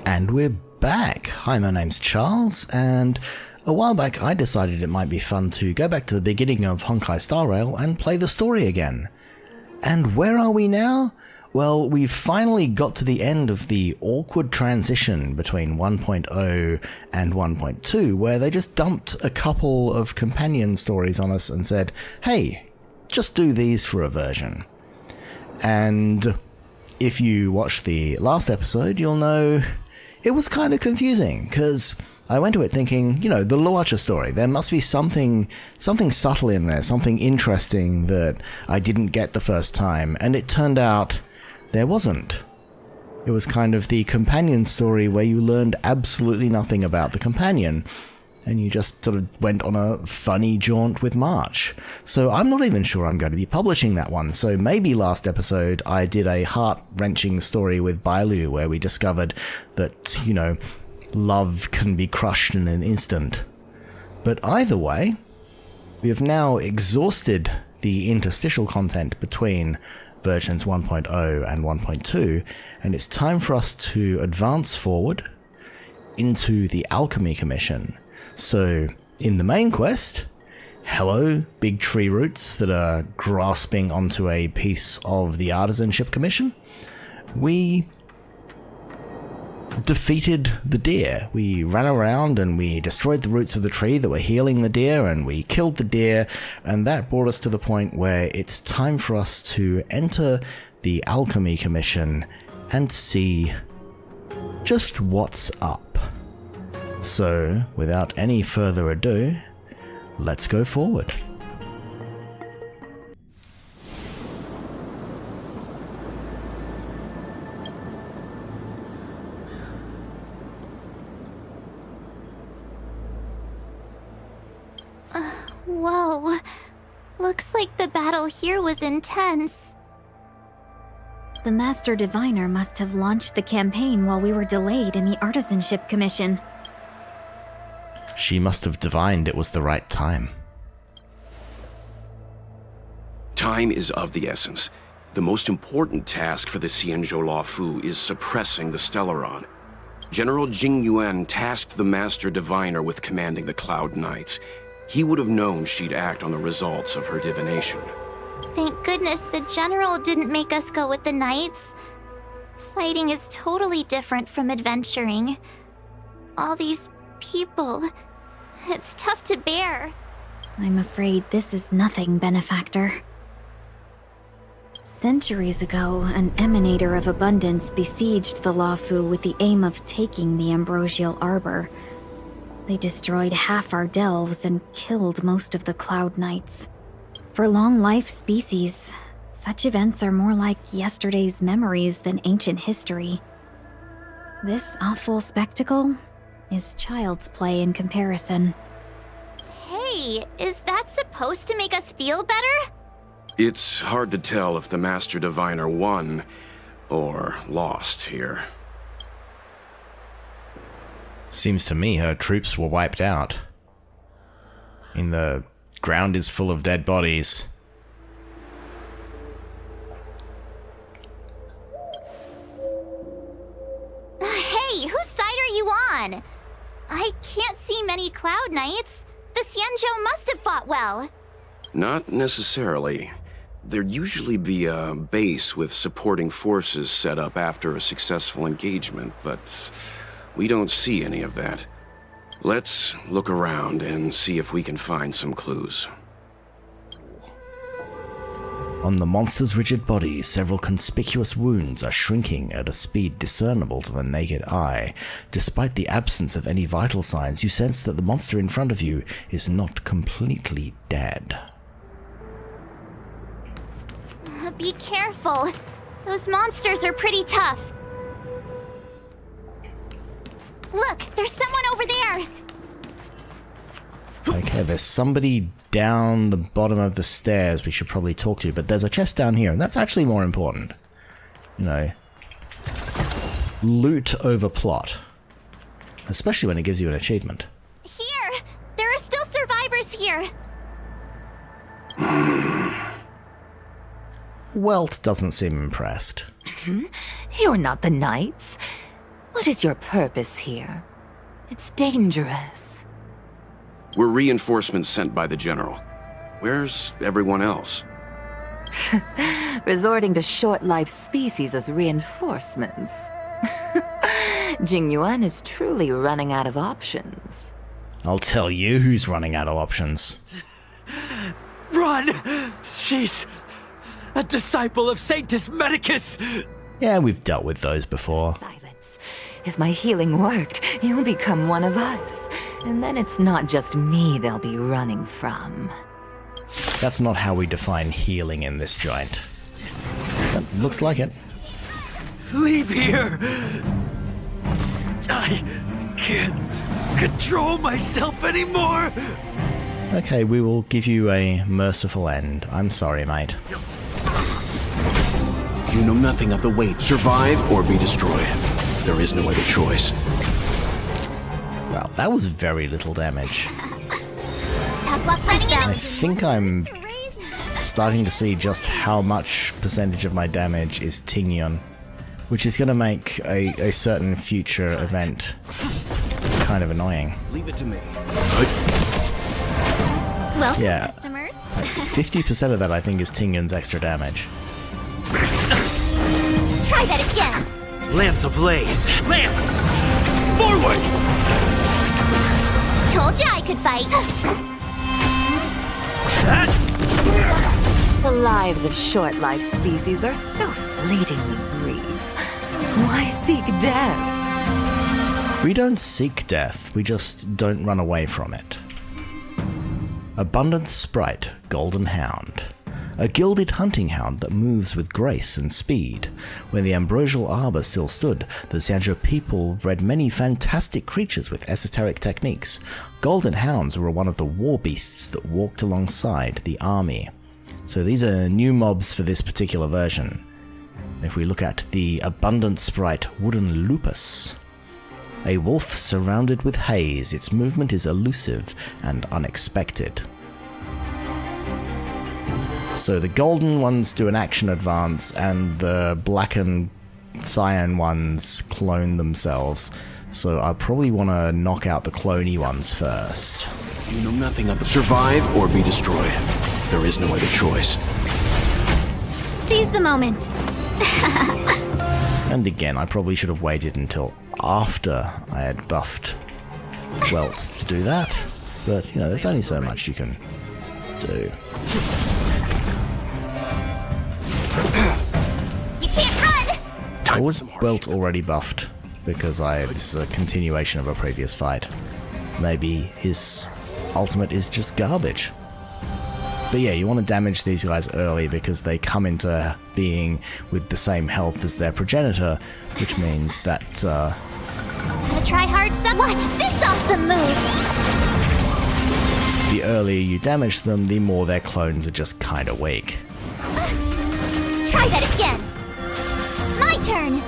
And we're back. Hi, my name's Charles, and a while back I decided it might be fun to go back to the beginning of Honkai Star Rail and play the story again. And where are we now? Well, we've finally got to the end of the awkward transition between 1.0 and 1.2, where they just dumped a couple of companion stories on us and said, hey, just do these for a version. And if you watched the last episode, you'll know it was kind of confusing, because I went to it thinking, you know, the Luacha story, there must be something subtle in there, something interesting that I didn't get the first time, and it turned out there wasn't. It was kind of the companion story where you learned absolutely nothing about the companion, and you just sort of went on a funny jaunt with March. So I'm not even sure I'm going to be publishing that one, so maybe last episode I did a heart-wrenching story with Bailu where we discovered that, you know, love can be crushed in an instant. But either way, we have now exhausted the interstitial content between versions 1.0 and 1.2, and it's time for us to advance forward into the Alchemy Commission. So, in the main quest, hello, big tree roots that are grasping onto a piece of the Artisanship Commission. We defeated the deer. We ran around and we destroyed the roots of the tree that were healing the deer, and we killed the deer, and that brought us to the point where it's time for us to enter the Alchemy Commission and see just what's up. So, without any further ado, let's go forward. Whoa. Looks like the battle here was intense. The Master Diviner must have launched the campaign while we were delayed in the Artisanship Commission. She must have divined it was the right time. Time is of the essence. The most important task for the Xianzhou Luofu is suppressing the Stellaron. General Jing Yuan tasked the Master Diviner with commanding the Cloud Knights. He would have known she'd act on the results of her divination. Thank goodness the General didn't make us go with the Knights. Fighting is totally different from adventuring. All these people, it's tough to bear. I'm afraid this is nothing, Benefactor. Centuries ago, an emanator of abundance besieged the Luofu with the aim of taking the Ambrosial Arbor. They destroyed half our delves and killed most of the Cloud Knights. For long-life species, such events are more like yesterday's memories than ancient history. This awful spectacle is child's play in comparison. Hey, is that supposed to make us feel better? It's hard to tell if the Master Diviner won or lost here. Seems to me her troops were wiped out. The ground is full of dead bodies. Hey, whose side are you on? I can't see many Cloud Knights. The Xianzhou must have fought well. Not necessarily. There'd usually be a base with supporting forces set up after a successful engagement, but we don't see any of that. Let's look around and see if we can find some clues. On the monster's rigid body, several conspicuous wounds are shrinking at a speed discernible to the naked eye. Despite the absence of any vital signs, you sense that the monster in front of you is not completely dead. Be careful. Those monsters are pretty tough. Look, there's someone over there! Okay, there's somebody down the bottom of the stairs we should probably talk to, but there's a chest down here, and that's actually more important. You know, loot over plot. Especially when it gives you an achievement. Here! There are still survivors here! Welt doesn't seem impressed. You're not the Knights. What is your purpose here? It's dangerous. We're reinforcements sent by the General. Where's everyone else? Resorting to short-lived species as reinforcements. Jingyuan is truly running out of options. I'll tell you who's running out of options. Run! She's a disciple of Sanctus Medicus! Yeah, we've dealt with those before. Silence. If my healing worked, you'll become one of us. And then it's not just me they'll be running from. That's not how we define healing in this joint. But looks like it. Leave here! I can't control myself anymore! Okay, we will give you a merciful end. I'm sorry, mate. You know nothing of the weight. Survive or be destroyed. There is no other choice. Well, that was very little damage. Tough luck running I think I'm starting to see just how much percentage of my damage is Tingyun, which is going to make a certain future event kind of annoying. Leave it to me. Welcome, Yeah. customers. 50% of that I think is Tingyun's extra damage. Try that again. Lance ablaze! Lance! Forward! Told you I could fight. The lives of short-lived species are so fleetingly brief. Why seek death? We don't seek death, we just don't run away from it. Abundant Sprite, Golden Hound. A gilded hunting hound that moves with grace and speed. When the ambrosial arbor still stood, the Xianzhou people bred many fantastic creatures with esoteric techniques. Golden hounds were one of the war beasts that walked alongside the army. So these are new mobs for this particular version. If we look at the Abundant Sprite Wooden Lupus. A wolf surrounded with haze, its movement is elusive and unexpected. So the golden ones do an action advance, and the black and cyan ones clone themselves. So I probably want to knock out the cloney ones first. You know nothing of the survive or be destroyed. There is no other choice. Seize the moment. And again, I probably should have waited until after I had buffed Welts to do that. But, you know, there's only so much you can do. You can't run. I was Welt already buffed because this is a continuation of a previous fight. Maybe his ultimate is just garbage. But yeah, you want to damage these guys early because they come into being with the same health as their progenitor, which means that, Gonna try hard some. Watch this awesome move. the earlier you damage them, the more their clones are just kinda weak. Try that again. My turn.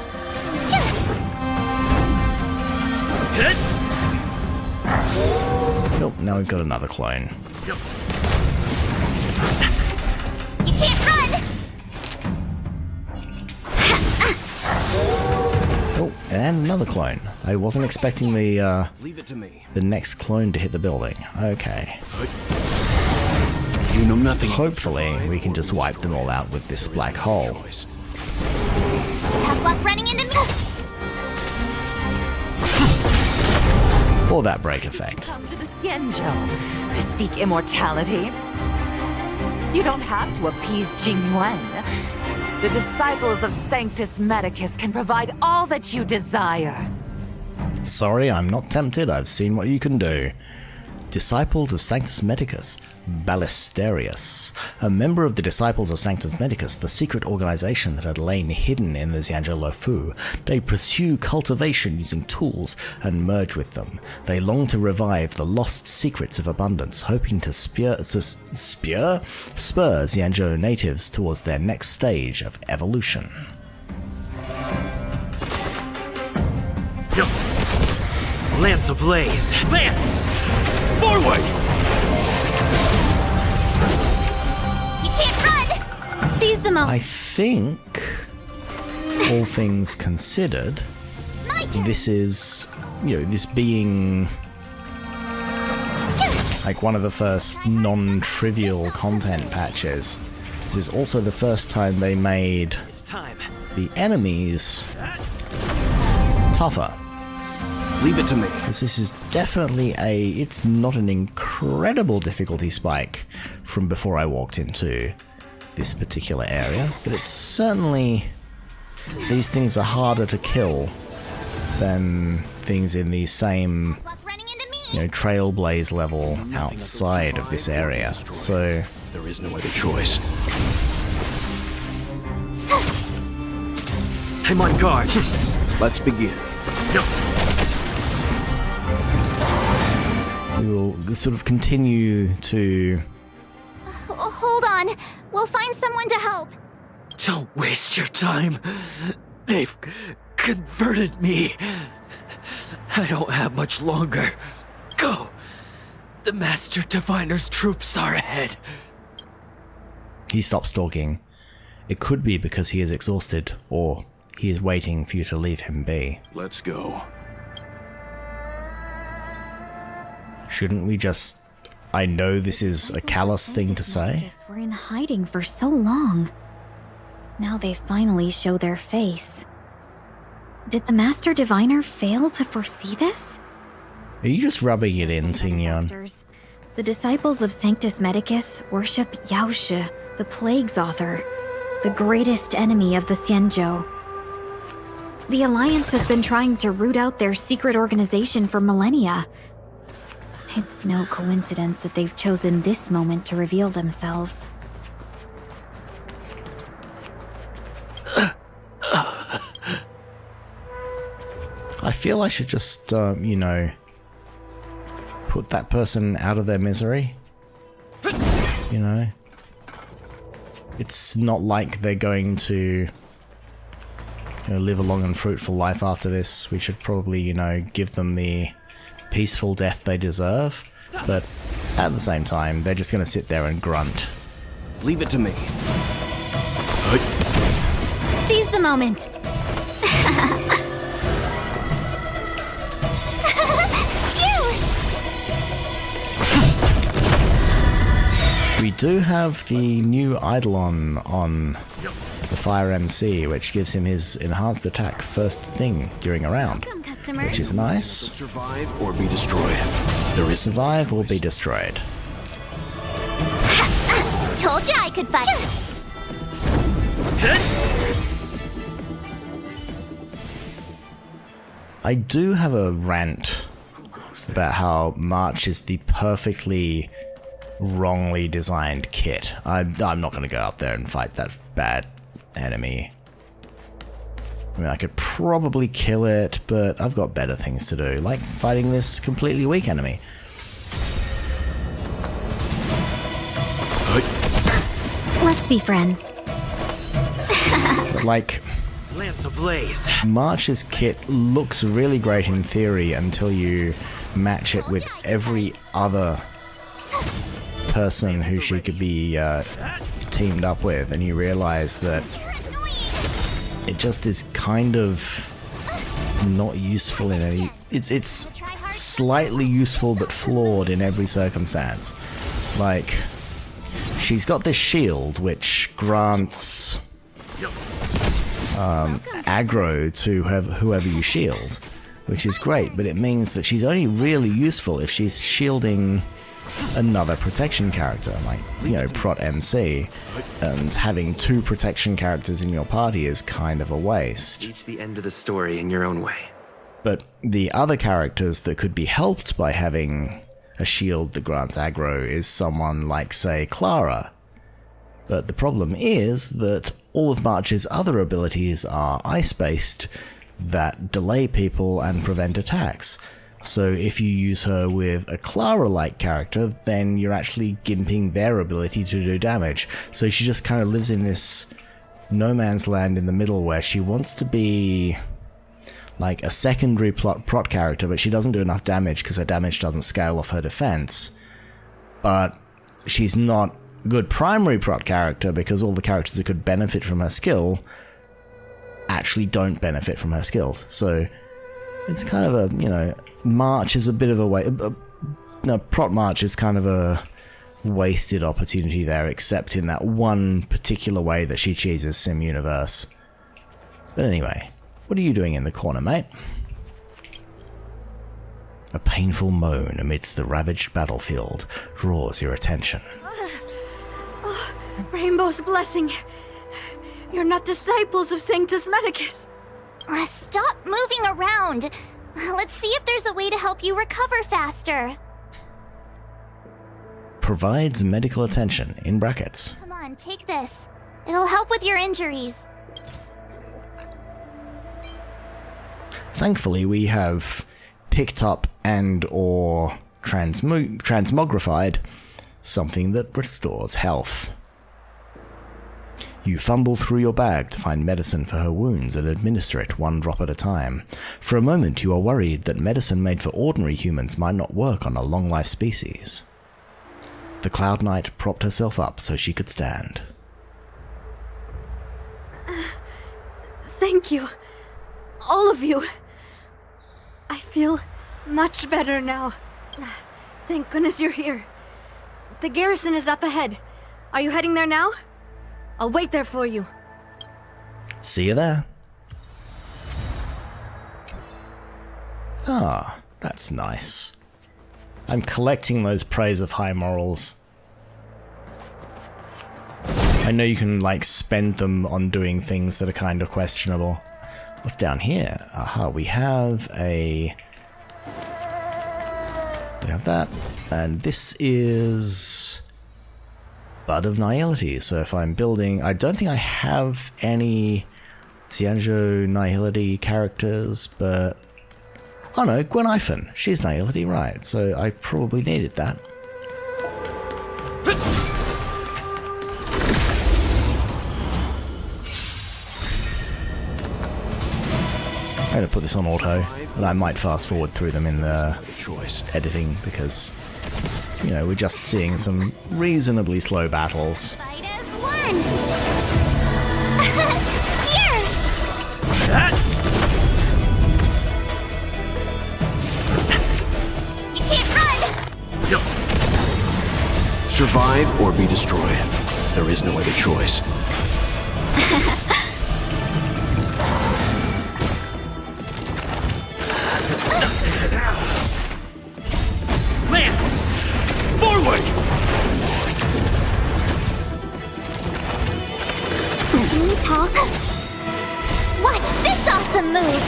Cool, now we've got another clone. You can't run. Oh, and another clone. I wasn't expecting the Leave it to me. next clone to hit the building. Okay. You know nothing. Hopefully, we can just wipe them all out with this black hole. Choice. Tough luck running into me. Or that break effect. Come to the Xianzhou to seek immortality. You don't have to appease Jingyuan. The disciples of Sanctus Medicus can provide all that you desire. Sorry, I'm not tempted. I've seen what you can do. Disciples of Sanctus Medicus. Balisterius. A member of the Disciples of Sanctus Medicus, the secret organization that had lain hidden in the Xianzhou Luofu. They pursue cultivation using tools and merge with them. They long to revive the lost secrets of abundance, hoping to spur Xianzhou natives towards their next stage of evolution. Lance ablaze! Lance! Forward! You can't run. Seize the moment. I think, all things considered, My this is, this being like one of the first non-trivial content patches. This is also the first time they made the enemies tougher. Leave it to me. This is definitely it's not an incredible difficulty spike from before I walked into this particular area, but it's certainly, these things are harder to kill than things in the same, Trailblaze level outside of this area, so... There is no other choice. I'm on guard. Let's begin. We will sort of continue to... Hold on. We'll find someone to help. Don't waste your time. They've converted me. I don't have much longer. Go. The Master Diviner's troops are ahead. He stops talking. It could be because he is exhausted, or he is waiting for you to leave him be. Let's go. Shouldn't we just... I know this is a callous thing to say. We're in hiding for so long. Now they finally show their face. Did the Master Diviner fail to foresee this? Are you just rubbing it in, Tingyon? The disciples of Sanctus Medicus worship Yaoshi, the Plague's author, the greatest enemy of the Xianzhou. The Alliance has been trying to root out their secret organization for millennia. It's no coincidence that they've chosen this moment to reveal themselves. I feel I should just, put that person out of their misery. It's not like they're going to live a long and fruitful life after this. We should probably, give them the peaceful death they deserve. But at the same time, they're just going to sit there and grunt. Leave it to me. Seize the moment. We do have the new Eidolon on the Fire MC, which gives him his enhanced attack first thing during a round, Welcome, customer. which is nice. Survive or be destroyed. There is Survive or be destroyed. Told you I could fight. I do have a rant about how March is the perfectly wrongly designed kit. I'm not going to go up there and fight that bad enemy. I mean, I could probably kill it, but I've got better things to do, like fighting this completely weak enemy. Let's be friends. But like, Lance ablaze. March's kit looks really great in theory until you match it with every other person who she could be teamed up with, and you realize that it just is kind of not useful in any... It's slightly useful but flawed in every circumstance. Like, she's got this shield which grants aggro to whoever you shield, which is great, but it means that she's only really useful if she's shielding another protection character, like, Prot MC, and having two protection characters in your party is kind of a waste. Reach the end of the story in your own way. But the other characters that could be helped by having a shield that grants aggro is someone like, say, Clara. But the problem is that all of March's other abilities are ice-based that delay people and prevent attacks. So if you use her with a Clara-like character, then you're actually gimping their ability to do damage. So she just kind of lives in this no man's land in the middle where she wants to be like a secondary prot character, but she doesn't do enough damage because her damage doesn't scale off her defense. But she's not a good primary prot character because all the characters that could benefit from her skill actually don't benefit from her skills. So It's kind of a, you know, March is a bit of a no, Prot March is kind of a wasted opportunity there, except in that one particular way that she cheeses Sim Universe. But anyway, what are you doing in the corner, mate? A painful moan amidst the ravaged battlefield draws your attention. Rainbow's blessing. You're not disciples of Sanctus Medicus. Stop moving around. Let's see if there's a way to help you recover faster. Provides medical attention, in brackets. Come on, take this. It'll help with your injuries. Thankfully, we have picked up and or transmogrified something that restores health. You fumble through your bag to find medicine for her wounds and administer it one drop at a time. For a moment, you are worried that medicine made for ordinary humans might not work on a long-life species. The Cloud Knight propped herself up so she could stand. Thank you. All of you. I feel much better now. Thank goodness you're here. The garrison is up ahead. Are you heading there now? I'll wait there for you. See you there. Ah, that's nice. I'm collecting those Praise of High Morals. I know you can, like, spend them on doing things that are kind of questionable. What's down here? Aha, we have a... We have that. And this is... Bud of Nihility. So if I'm building... I don't think I have any Xianzhou Nihility characters, but... Oh no, Gwen Iphon. She's Nihility, right. So I probably needed that. I'm going to put this on auto, and I might fast forward through them in the editing because, you know, we're just seeing some reasonably slow battles. Fight as one! Here! You can't run! Survive or be destroyed. There is no other choice. Forward! Talk. Watch this awesome move!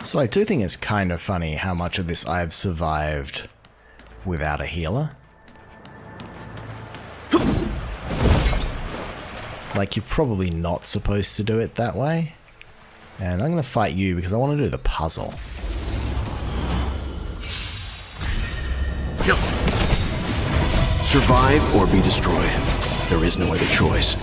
So I do think it's kind of funny how much of this I've survived without a healer. Like, you're probably not supposed to do it that way. And I'm going to fight you because I want to do the puzzle. Survive or be destroyed. There is no other choice.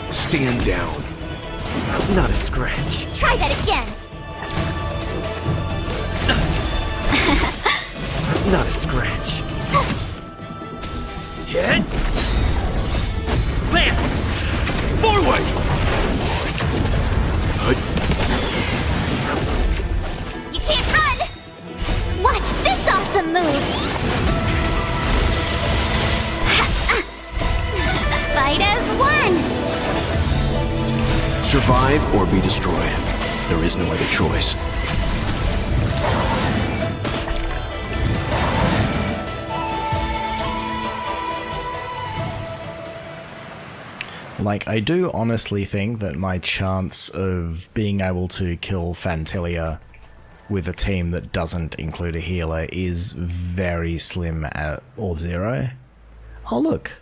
Stand down. Not a scratch. Try that again! Not a scratch. Hit! Lance! Forward! You can't run! Watch this awesome move! Fight as one! Survive or be destroyed. There is no other choice. Like, I do honestly think that my chance of being able to kill Fantilia with a team that doesn't include a healer is very slim or zero. Oh look,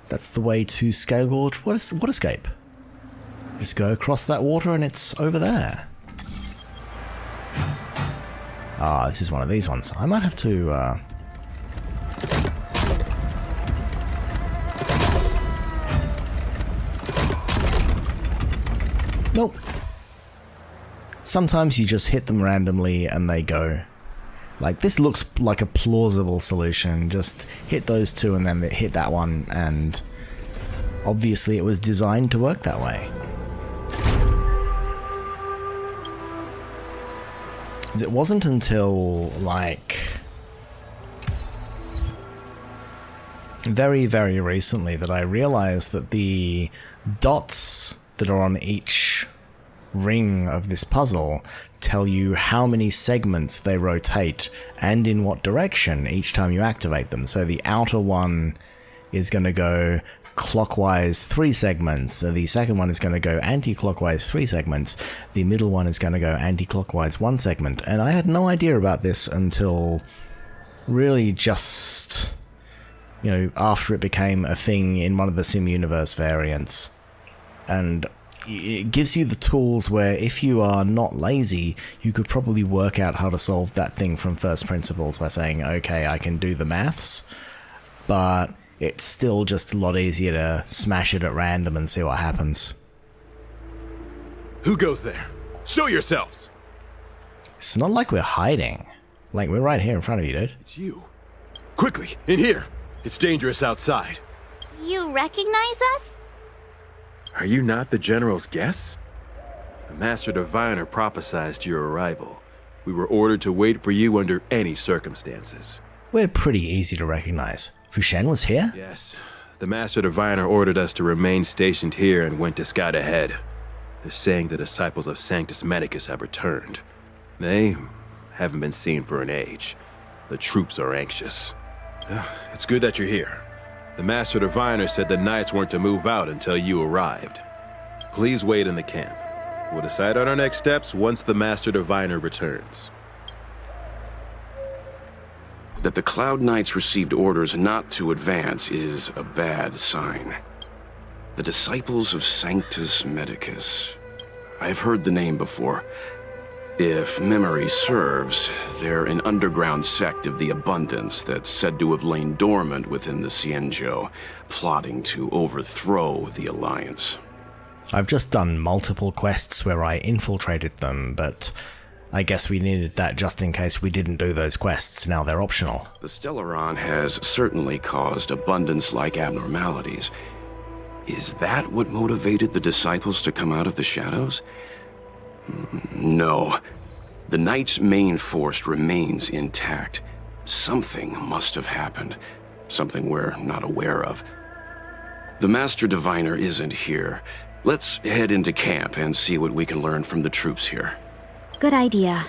that's the way to Scale Gorge. What escape? Just go across that water and it's over there. Ah, this is one of these ones. I might have to, Nope. Sometimes you just hit them randomly and they go. Like, this looks like a plausible solution. Just hit those two and then hit that one, and obviously it was designed to work that way. It wasn't until, like, very, very recently that I realized that the dots that are on each ring of this puzzle tell you how many segments they rotate and in what direction each time you activate them. So the outer one is going to go clockwise 3 segments, so the second one is going to go anti-clockwise 3 segments, the middle one is going to go anti-clockwise 1 segment. And I had no idea about this until really just, you know, after it became a thing in one of the Sim Universe variants. And it gives you the tools where, if you are not lazy, you could probably work out how to solve that thing from first principles by saying, okay, I can do the maths, but it's still just a lot easier to smash it at random and see what happens. Who goes there? Show yourselves! It's not like we're hiding. Like, we're right here in front of you, dude. It's you. Quickly, in here! It's dangerous outside. You recognize us? Are you not the General's guests? The Master Diviner prophesized your arrival. We were ordered to wait for you under any circumstances. We're pretty easy to recognize. Fu Xuan was here? Yes. The Master Diviner ordered us to remain stationed here and went to scout ahead. They're saying the disciples of Sanctus Medicus have returned. They haven't been seen for an age. The troops are anxious. It's good that you're here. The Master Diviner said the Knights weren't to move out until you arrived. Please wait in the camp. We'll decide on our next steps once the Master Diviner returns. That the Cloud Knights received orders not to advance is a bad sign. The Disciples of Sanctus Medicus. I've heard the name before. If memory serves, they're an underground sect of the Abundance that's said to have lain dormant within the Xianzhou, plotting to overthrow the Alliance. I've just done multiple quests where I infiltrated them, but I guess we needed that just in case we didn't do those quests. Now they're optional. The Stellaron has certainly caused Abundance-like abnormalities. Is that what motivated the Disciples to come out of the shadows? No. The Knight's main force remains intact. Something must have happened. Something we're not aware of. The Master Diviner isn't here. Let's head into camp and see what we can learn from the troops here. Good idea.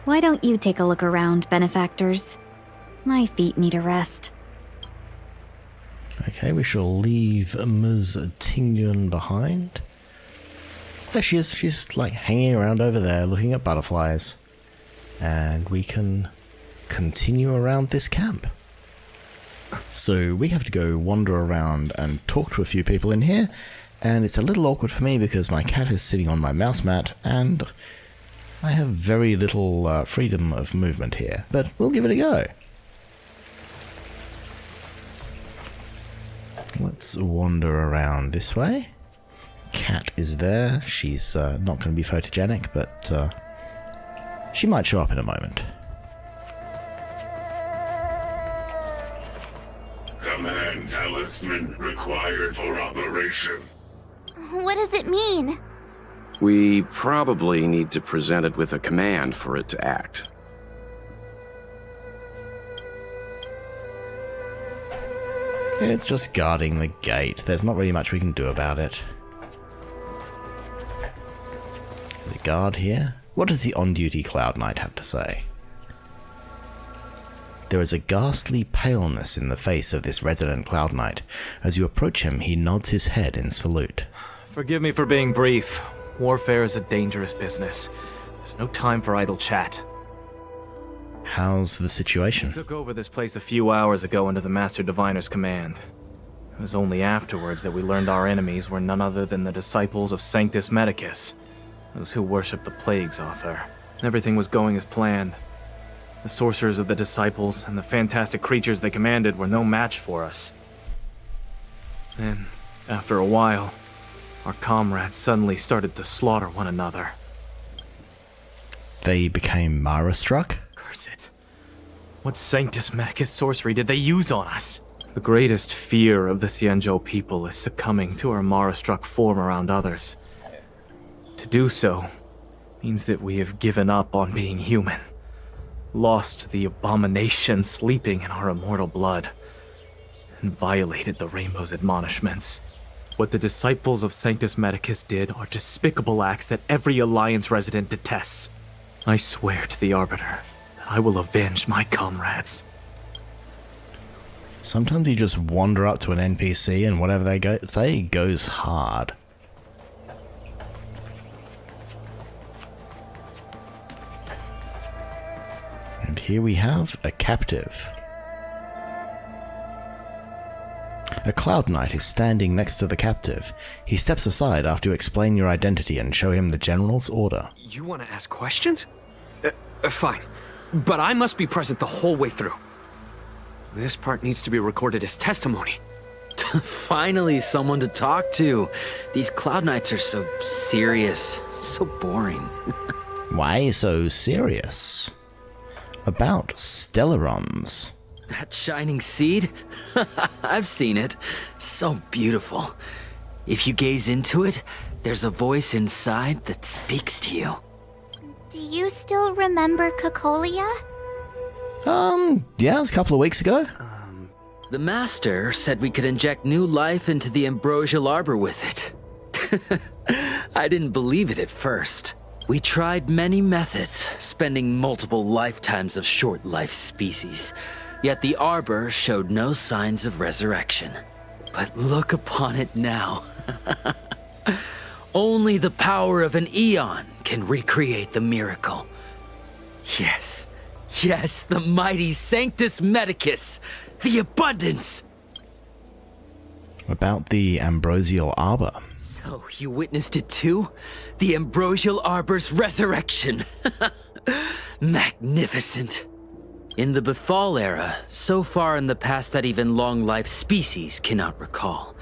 Why don't you take a look around, benefactors? My feet need a rest. Okay, we shall leave Ms. Tingyun behind. There she is. She's like hanging around over there looking at butterflies. And we can continue around this camp. So we have to go wander around and talk to a few people in here. And it's a little awkward for me because my cat is sitting on my mouse mat and I have very little freedom of movement here. But we'll give it a go. Let's wander around this way. Cat is there. She's not going to be photogenic, but she might show up in a moment. Command talisman required for operation. What does it mean? We probably need to present it with a command for it to act. It's just guarding the gate. There's not really much we can do about it. There's a guard here. What does the on-duty Cloud Knight have to say? There is a ghastly paleness in the face of this resident Cloud Knight. As you approach him, he nods his head in salute. Forgive me for being brief. Warfare is a dangerous business. There's no time for idle chat. How's the situation? I took over this place a few hours ago under the Master Diviner's command. It was only afterwards that we learned our enemies were none other than the disciples of Sanctus Medicus, those who worship the Plague's author. Everything was going as planned. The sorcerers of the Disciples and the fantastic creatures they commanded were no match for us. And after a while, our comrades suddenly started to slaughter one another. They became Mara-struck? Curse it. What Sanctus Medicus sorcery did they use on us? The greatest fear of the Xianzhou people is succumbing to our Mara-struck form around others. To do so means that we have given up on being human, lost the abomination sleeping in our immortal blood, and violated the Rainbow's admonishments. What the disciples of Sanctus Medicus did are despicable acts that every Alliance resident detests. I swear to the Arbiter that I will avenge my comrades. Sometimes you just wander up to an NPC and whatever they say goes hard. And here we have a captive. A Cloud Knight is standing next to the captive. He steps aside after you explain your identity and show him the General's order. You want to ask questions? Fine. But I must be present the whole way through. This part needs to be recorded as testimony. Finally, someone to talk to. These Cloud Knights are so serious, so boring. Why so serious? About Stellarons. That shining seed? I've seen it. So beautiful. If you gaze into it, there's a voice inside that speaks to you. Do you still remember Cocolia? Yeah, it was a couple of weeks ago. The Master said we could inject new life into the Ambrosial Arbor with it. I didn't believe it at first. We tried many methods, spending multiple lifetimes of short-life species. Yet the Arbor showed no signs of resurrection. But look upon it now. Only the power of an eon can recreate the miracle. Yes, yes, the mighty Sanctus Medicus, the abundance. About the Ambrosial Arbor. So you witnessed it too? The Ambrosial Arbor's resurrection. Magnificent. In the Betrayal era, so far in the past that even long-life species cannot recall,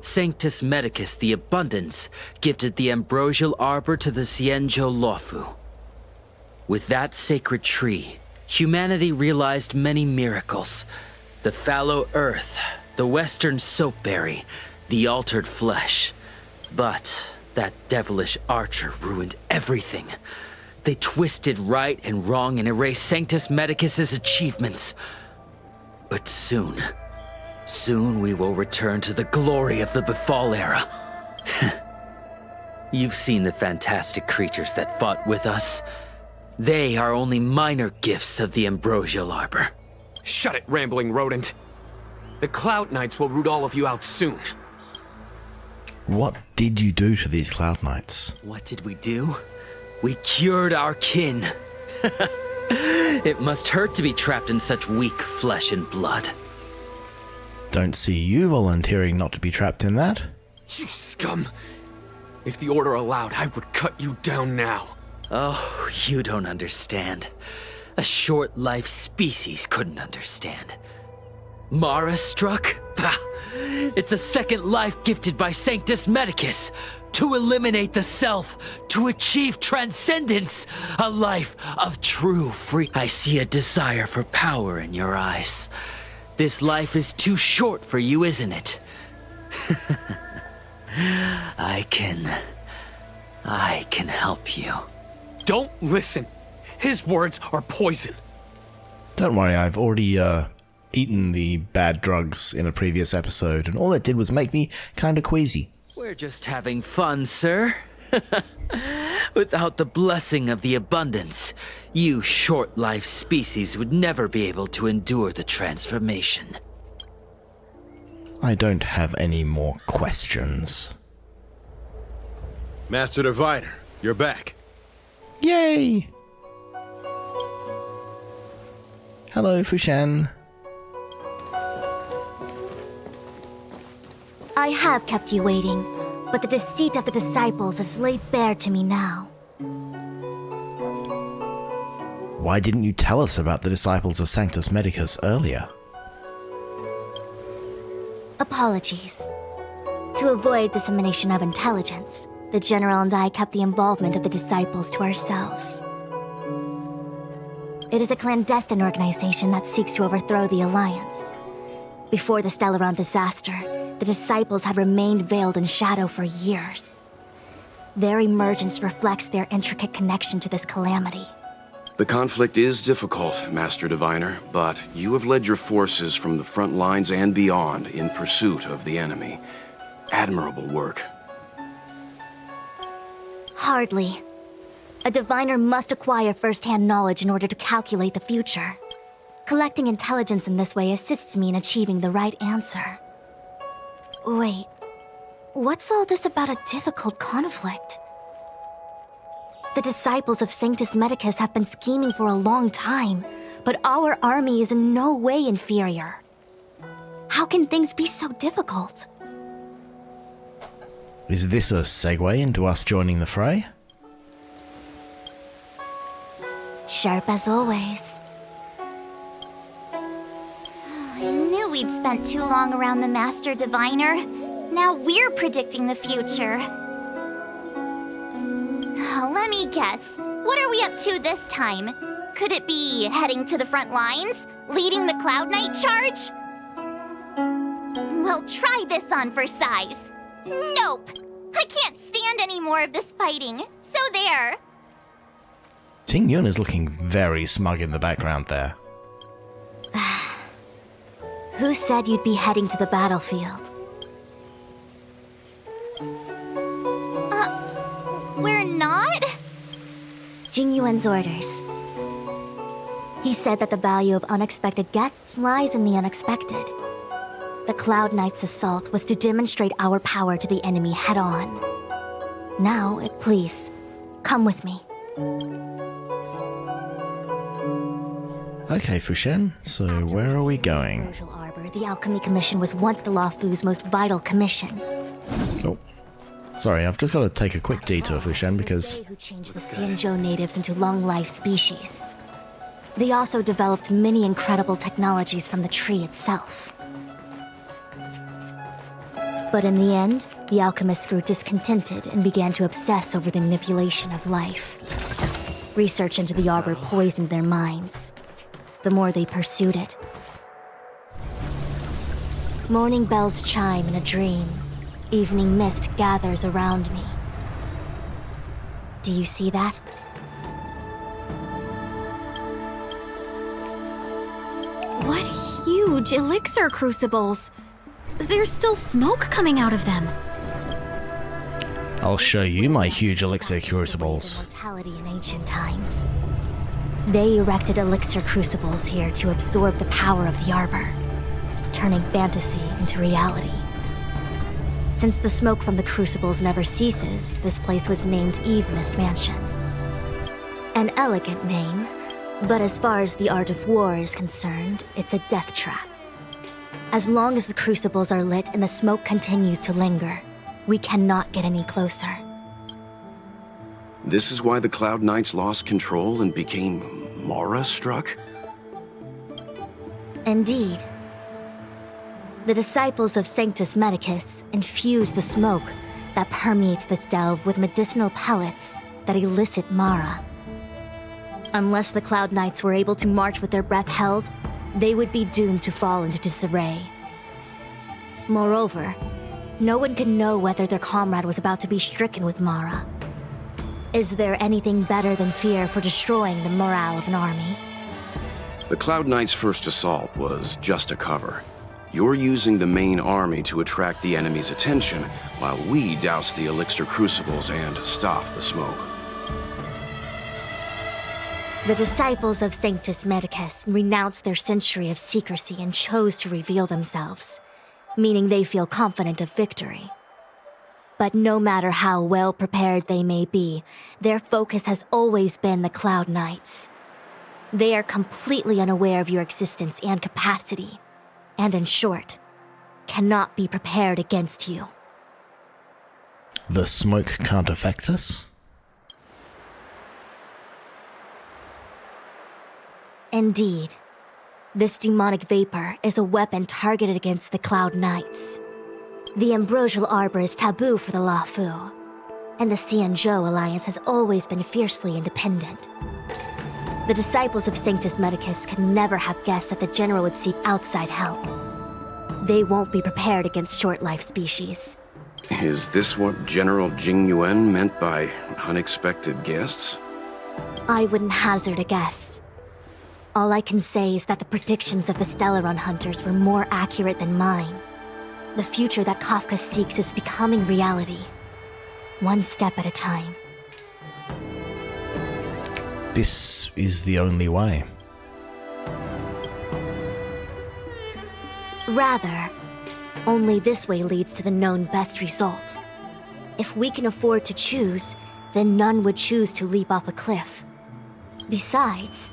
Sanctus Medicus the Abundance gifted the Ambrosial Arbor to the Xianzhou Luofu. With that sacred tree, humanity realized many miracles. The fallow earth, the western soapberry, the altered flesh. But that devilish archer ruined everything. They twisted right and wrong and erased Sanctus Medicus's achievements. But soon we will return to the glory of the Betrayal era. You've seen the fantastic creatures that fought with us. They are only minor gifts of the Ambrosial Arbor. Shut it, rambling rodent. The Cloud Knights will root all of you out soon. What did you do to these Cloud Knights? What did we do? We cured our kin. It must hurt to be trapped in such weak flesh and blood. Don't see you volunteering not to be trapped in that. You scum! If the Order allowed, I would cut you down now. Oh, you don't understand. A short-life species couldn't understand. Mara struck? Bah! It's a second life gifted by Sanctus Medicus. To eliminate the self, to achieve transcendence, a life of true free. I see a desire for power in your eyes. This life is too short for you, isn't it? I can help you. Don't listen. His words are poison. Don't worry, I've already eaten the bad drugs in a previous episode, and all it did was make me kinda queasy. We're just having fun, sir. Without the blessing of the abundance, you short-life species would never be able to endure the transformation. I don't have any more questions. Master Diviner, you're back. Yay! Hello, Fu Xuan. I have kept you waiting, but the deceit of the disciples is laid bare to me now. Why didn't you tell us about the disciples of Sanctus Medicus earlier? Apologies. To avoid dissemination of intelligence, the General and I kept the involvement of the disciples to ourselves. It is a clandestine organization that seeks to overthrow the Alliance. Before the Stellaron disaster, the disciples had remained veiled in shadow for years. Their emergence reflects their intricate connection to this calamity. The conflict is difficult, Master Diviner, but you have led your forces from the front lines and beyond in pursuit of the enemy. Admirable work. Hardly. A diviner must acquire first-hand knowledge in order to calculate the future. Collecting intelligence in this way assists me in achieving the right answer. Wait, what's all this about a difficult conflict? The disciples of Sanctus Medicus have been scheming for a long time, but our army is in no way inferior. How can things be so difficult? Is this a segue into us joining the fray? Sharp as always. I knew we'd spent too long around the Master Diviner. Now we're predicting the future. Let me guess. What are we up to this time? Could it be heading to the front lines? Leading the Cloud Knight charge? Well, try this on for size. Nope! I can't stand any more of this fighting. So there. Ting Yun is looking very smug in the background there. Who said you'd be heading to the battlefield? We're not? Jing Yuan's orders. He said that the value of unexpected guests lies in the unexpected. The Cloud Knight's assault was to demonstrate our power to the enemy head-on. Now, please, come with me. Okay, Fu Xuan, so where are we going? The Alchemy Commission was once the Luofu's most vital commission. Oh, sorry, I've just got to take a quick detour, Fu Xuan, because... They who changed the Xianzhou natives into long-life species. They also developed many incredible technologies from the tree itself. But in the end, the alchemists grew discontented and began to obsess over the manipulation of life. Research into the arbor poisoned their minds. The more they pursued it. Morning bells chime in a dream. Evening mist gathers around me. Do you see that? What huge elixir crucibles! There's still smoke coming out of them. I'll show you my huge elixir crucibles. Immortality in ancient times. They erected elixir crucibles here to absorb the power of the arbor, turning fantasy into reality. Since the smoke from the crucibles never ceases, this place was named Eve Mist Mansion. An elegant name, but as far as the art of war is concerned, it's a death trap. As long as the crucibles are lit and the smoke continues to linger, we cannot get any closer. This is why the Cloud Knights lost control and became Mara-struck? Indeed. The disciples of Sanctus Medicus infuse the smoke that permeates this delve with medicinal pellets that elicit Mara. Unless the Cloud Knights were able to march with their breath held, they would be doomed to fall into disarray. Moreover, no one can know whether their comrade was about to be stricken with Mara. Is there anything better than fear for destroying the morale of an army? The Cloud Knights' first assault was just a cover. You're using the main army to attract the enemy's attention, while we douse the elixir crucibles and stop the smoke. The disciples of Sanctus Medicus renounced their century of secrecy and chose to reveal themselves, meaning they feel confident of victory. But no matter how well prepared they may be, their focus has always been the Cloud Knights. They are completely unaware of your existence and capacity, and in short, cannot be prepared against you. The smoke can't affect us? Indeed. This demonic vapor is a weapon targeted against the Cloud Knights. The Ambrosial Arbor is taboo for the Luofu, and the Xianzhou Alliance has always been fiercely independent. The disciples of Sanctus Medicus could never have guessed that the General would seek outside help. They won't be prepared against short-life species. Is this what General Jing Yuan meant by unexpected guests? I wouldn't hazard a guess. All I can say is that the predictions of the Stellaron hunters were more accurate than mine. The future that Kafka seeks is becoming reality. One step at a time. This is the only way. Rather, only this way leads to the known best result. If we can afford to choose, then none would choose to leap off a cliff. Besides,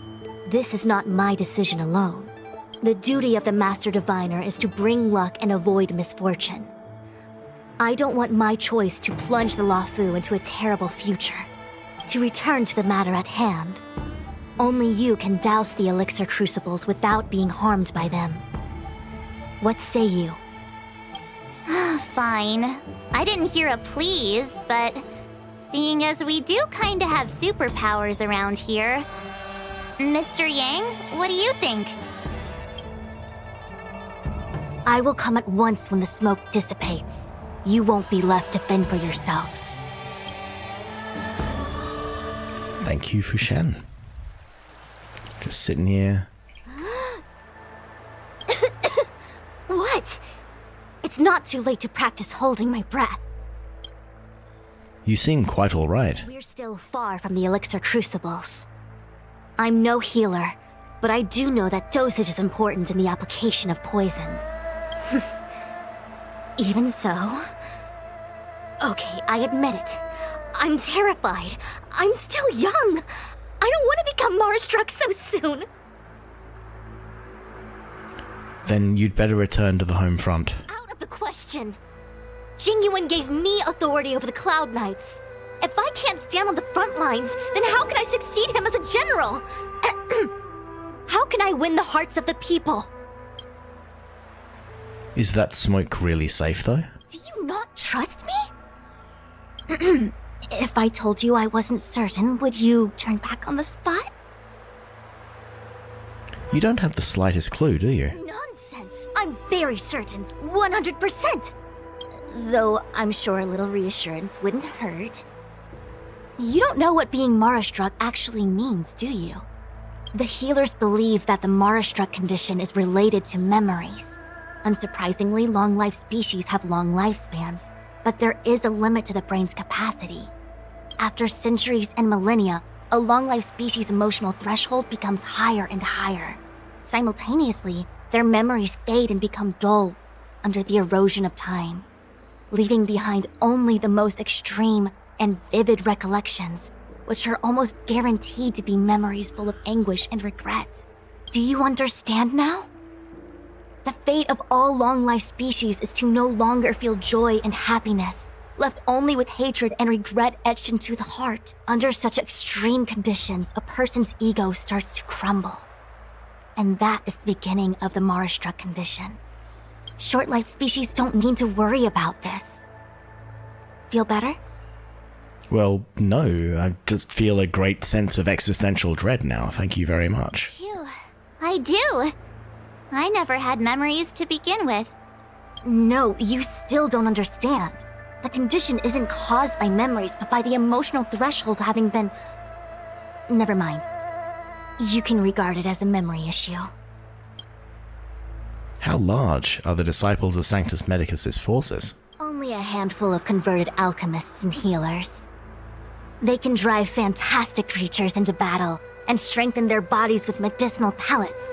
this is not my decision alone. The duty of the Master Diviner is to bring luck and avoid misfortune. I don't want my choice to plunge the Luofu into a terrible future. To return to the matter at hand, only you can douse the Elixir Crucibles without being harmed by them. What say you? Fine. I didn't hear a please, but seeing as we do kinda have superpowers around here, Mr. Yang, what do you think? I will come at once when the smoke dissipates. You won't be left to fend for yourselves. Thank you, Fu Xuan. Just sitting here. What? It's not too late to practice holding my breath. You seem quite alright. We're still far from the Elixir Crucibles. I'm no healer, but I do know that dosage is important in the application of poisons. Even so... Okay, I admit it. I'm terrified. I'm still young. I don't want to become Mara-struck so soon. Then you'd better return to the home front. Out of the question. Jing Yuan gave me authority over the Cloud Knights. If I can't stand on the front lines, then how can I succeed him as a general? How can I win the hearts of the people? Is that smoke really safe, though? Do you not trust me? If I told you I wasn't certain, would you turn back on the spot? You don't have the slightest clue, do you? Nonsense! I'm very certain. 100%! Though I'm sure a little reassurance wouldn't hurt. You don't know what being Mara-struck actually means, do you? The healers believe that the Mara-struck condition is related to memories. Unsurprisingly, long-life species have long lifespans, but there is a limit to the brain's capacity. After centuries and millennia, a long-life species' emotional threshold becomes higher and higher. Simultaneously, their memories fade and become dull under the erosion of time, leaving behind only the most extreme and vivid recollections, which are almost guaranteed to be memories full of anguish and regret. Do you understand now? The fate of all long-life species is to no longer feel joy and happiness, left only with hatred and regret etched into the heart. Under such extreme conditions, a person's ego starts to crumble. And that is the beginning of the Mara-struck condition. Short-life species don't need to worry about this. Feel better? Well, no. I just feel a great sense of existential dread now. Thank you very much. Phew. I do. I never had memories to begin with. No, you still don't understand. The condition isn't caused by memories, but by the emotional threshold having been... Never mind. You can regard it as a memory issue. How large are the disciples of Sanctus Medicus' forces? Only a handful of converted alchemists and healers. They can drive fantastic creatures into battle and strengthen their bodies with medicinal pellets.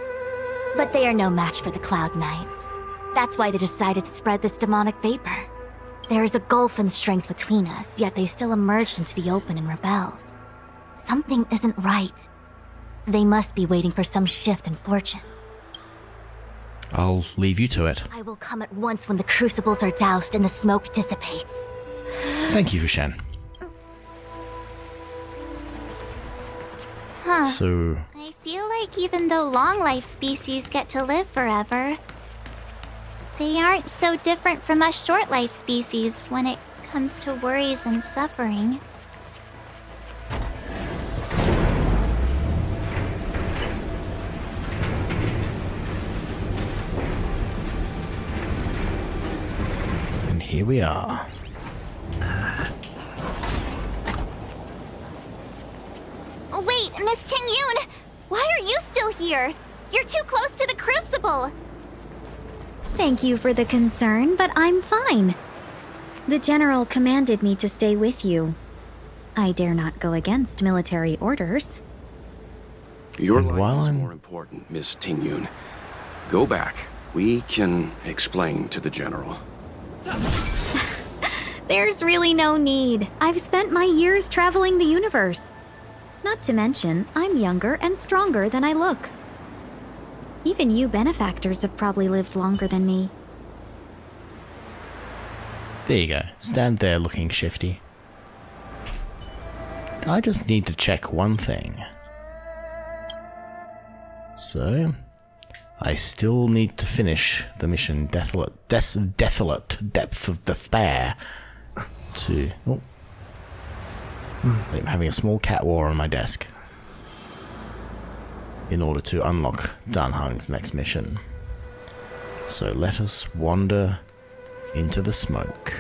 But they are no match for the Cloud Knights. That's why they decided to spread this demonic vapor. There is a gulf in strength between us, yet they still emerged into the open and rebelled. Something isn't right. They must be waiting for some shift in fortune. I'll leave you to it. I will come at once when the crucibles are doused and the smoke dissipates. Thank you, Fu Xuan. Huh. So, I feel like even though long-life species get to live forever, they aren't so different from us short-life species when it comes to worries and suffering. and here we are. Wait, Miss Ting-Yun! Why are you still here? You're too close to the Crucible! Thank you for the concern, but I'm fine. The General commanded me to stay with you. I dare not go against military orders. Your And while life is I'm- more important, Miss Ting-Yun. Go back. We can explain to the General. There's really no need. I've spent my years traveling the universe. Not to mention, I'm younger and stronger than I look. Even you benefactors have probably lived longer than me. There you go. Stand there looking shifty. I just need to check one thing. So, I still need to finish the mission Desolate Depth of Despair to... Oh. I'm having a small cat war on my desk. In order to unlock Dan Heng's next mission. So let us wander into the smoke.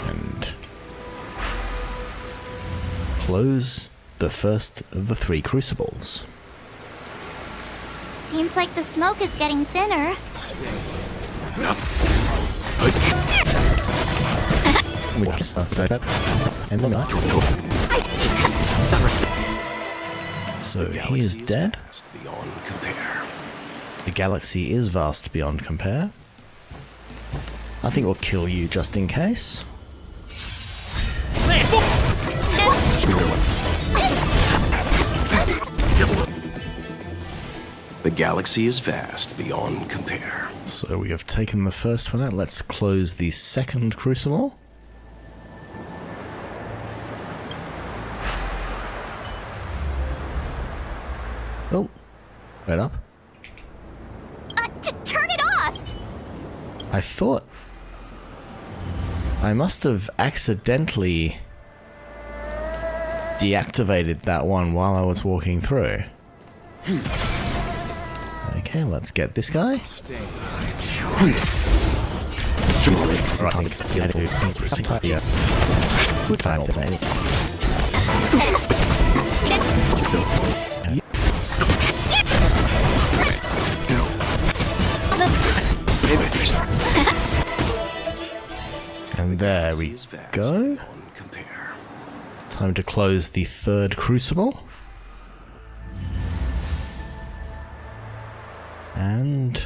And close the first of the 3 crucibles. Seems like the smoke is getting thinner. So he is dead. Beyond compare. The galaxy is vast beyond compare. I think we'll kill you just in case. The galaxy is vast beyond compare. So we have taken the first one out. Let's close the second crucible. Oh, wait up. Turn it off! I thought I must have accidentally deactivated that one while I was walking through. Okay, let's get this guy. And there we go. Time to close the third crucible. And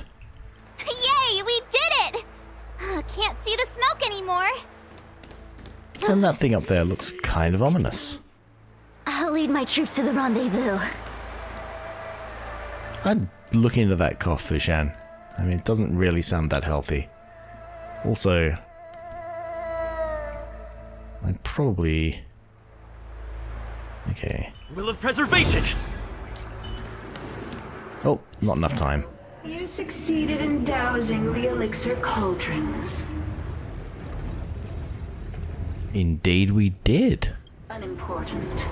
Yay, we did it! Can't see the smoke anymore. and that thing up there looks kind of ominous. I'll lead my troops to the rendezvous. I'd look into that cough, Fu Xuan. I mean, it doesn't really sound that healthy. Also, I'd probably... Okay. Will of preservation! Oh, not enough time. You succeeded in dousing the elixir cauldrons. Indeed we did. Unimportant.